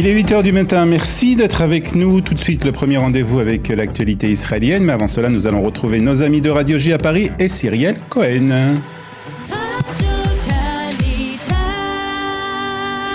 Il est 8h du matin, merci d'être avec nous. Tout de suite, le premier rendez-vous avec l'actualité israélienne. Mais avant cela, nous allons retrouver nos amis de Radio J à Paris et Cyrielle Cohen.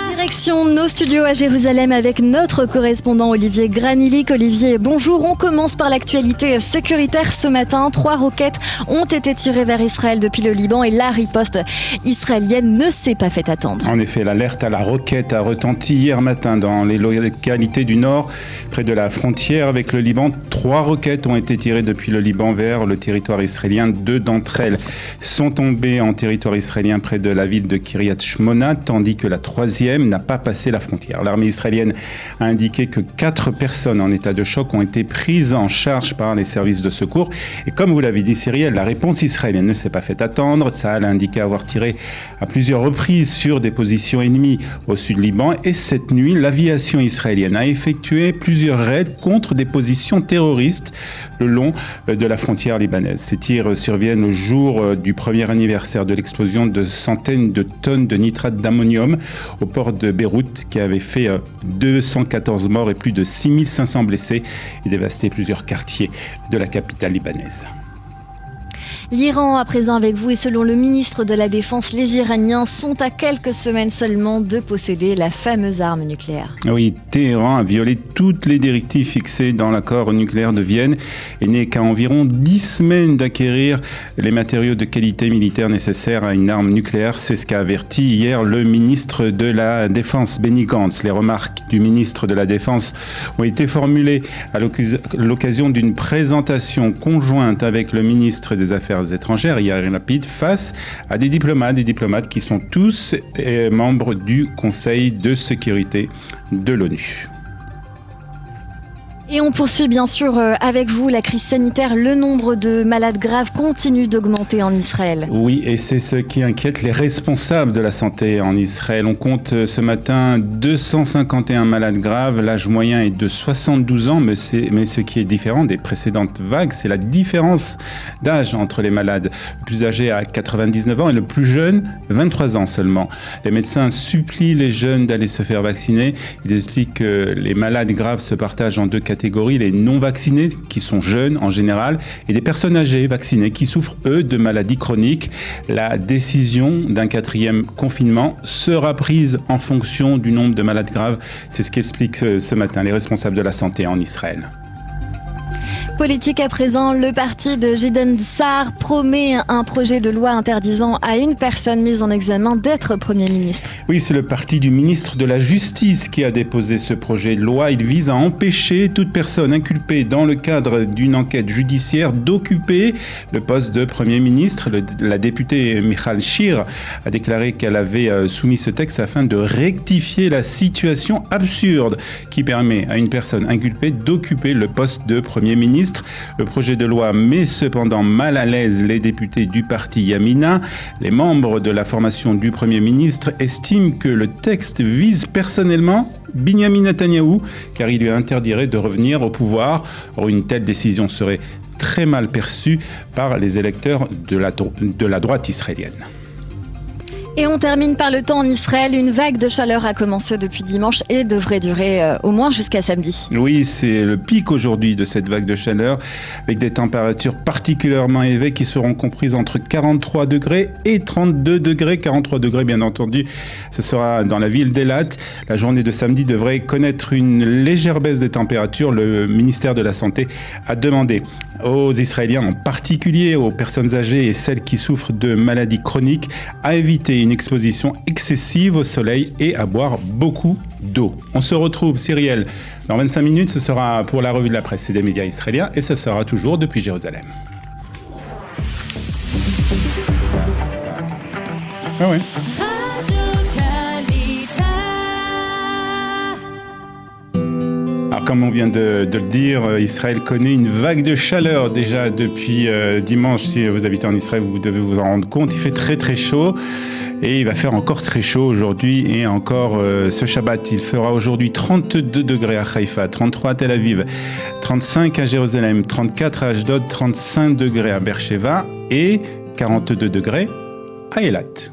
Direction nos studios à Jérusalem avec notre correspondant Olivier Granilic. Olivier, bonjour. On commence par l'actualité sécuritaire ce matin. 3 roquettes ont été tirées vers Israël depuis le Liban et la riposte israélienne ne s'est pas fait attendre. En effet, l'alerte à la roquette a retenti hier matin dans les localités du nord, près de la frontière avec le Liban. 3 roquettes ont été tirées depuis le Liban vers le territoire israélien. 2 d'entre elles sont tombées en territoire israélien près de la ville de Kiryat Shmona, tandis que la 3e n'a pas passé la frontière. L'armée israélienne a indiqué que 4 personnes en état de choc ont été prises en charge par les services de secours. Et comme vous l'avez dit, Cyrielle, la réponse israélienne ne s'est pas fait attendre. Tsahal a indiqué avoir tiré à plusieurs reprises sur des positions ennemies au sud Liban. Et cette nuit, l'aviation israélienne a effectué plusieurs raids contre des positions terroristes le long de la frontière libanaise. Ces tirs surviennent au jour du premier anniversaire de l'explosion de centaines de tonnes de nitrate d'ammonium au port de Beyrouth, qui avait fait 214 morts et plus de 6500 blessés et dévasté plusieurs quartiers de la capitale libanaise. L'Iran à présent avec vous et selon le ministre de la Défense, les Iraniens sont à quelques semaines seulement de posséder la fameuse arme nucléaire. Oui, Téhéran a violé toutes les directives fixées dans l'accord nucléaire de Vienne et n'est qu'à environ 10 semaines d'acquérir les matériaux de qualité militaire nécessaires à une arme nucléaire. C'est ce qu'a averti hier le ministre de la Défense, Benny Gantz. Les remarques du ministre de la Défense ont été formulées à l'occasion d'une présentation conjointe avec le ministre des Affaires étrangères, Yair Lapid, face à des diplomates qui sont tous membres du Conseil de sécurité de l'ONU. Et on poursuit bien sûr avec vous la crise sanitaire. Le nombre de malades graves continue d'augmenter en Israël. Oui, et c'est ce qui inquiète les responsables de la santé en Israël. On compte ce matin 251 malades graves. L'âge moyen est de 72 ans, mais ce qui est différent des précédentes vagues, c'est la différence d'âge entre les malades. Le plus âgé a 99 ans et le plus jeune, 23 ans seulement. Les médecins supplient les jeunes d'aller se faire vacciner. Ils expliquent que les malades graves se partagent en 2 catégories, les non-vaccinés qui sont jeunes en général et des personnes âgées vaccinées qui souffrent eux de maladies chroniques. La décision d'un 4e confinement sera prise en fonction du nombre de malades graves. C'est ce qu'expliquent ce matin les responsables de la santé en Israël. Politique à présent, le parti de Gideon Sa'ar promet un projet de loi interdisant à une personne mise en examen d'être Premier ministre. Oui, c'est le parti du ministre de la Justice qui a déposé ce projet de loi. Il vise à empêcher toute personne inculpée dans le cadre d'une enquête judiciaire d'occuper le poste de Premier ministre. La députée Michal Shir a déclaré qu'elle avait soumis ce texte afin de rectifier la situation absurde qui permet à une personne inculpée d'occuper le poste de Premier ministre. Le projet de loi met cependant mal à l'aise les députés du parti Yamina. Les membres de la formation du Premier ministre estiment que le texte vise personnellement Binyamin Netanyahou, car il lui interdirait de revenir au pouvoir. Or, une telle décision serait très mal perçue par les électeurs de la droite israélienne. Et on termine par le temps en Israël. Une vague de chaleur a commencé depuis dimanche et devrait durer au moins jusqu'à samedi. Oui, c'est le pic aujourd'hui de cette vague de chaleur, avec des températures particulièrement élevées qui seront comprises entre 43 degrés et 32 degrés. 43 degrés, bien entendu, ce sera dans la ville d'Elat. La journée de samedi devrait connaître une légère baisse des températures. Le ministère de la Santé a demandé aux Israéliens, en particulier aux personnes âgées et celles qui souffrent de maladies chroniques, à éviter une exposition excessive au soleil et à boire beaucoup d'eau. On se retrouve, Cyrielle, dans 25 minutes. Ce sera pour la revue de la presse et des médias israéliens et ce sera toujours depuis Jérusalem. Ah ouais. Alors, comme on vient de le dire, Israël connaît une vague de chaleur déjà depuis dimanche. Si vous habitez en Israël, vous devez vous en rendre compte. Il fait très très chaud et il va faire encore très chaud aujourd'hui et encore ce Shabbat. Il fera aujourd'hui 32 degrés à Haïfa, 33 à Tel Aviv, 35 à Jérusalem, 34 à Ashdod, 35 degrés à Beersheva et 42 degrés à Eilat.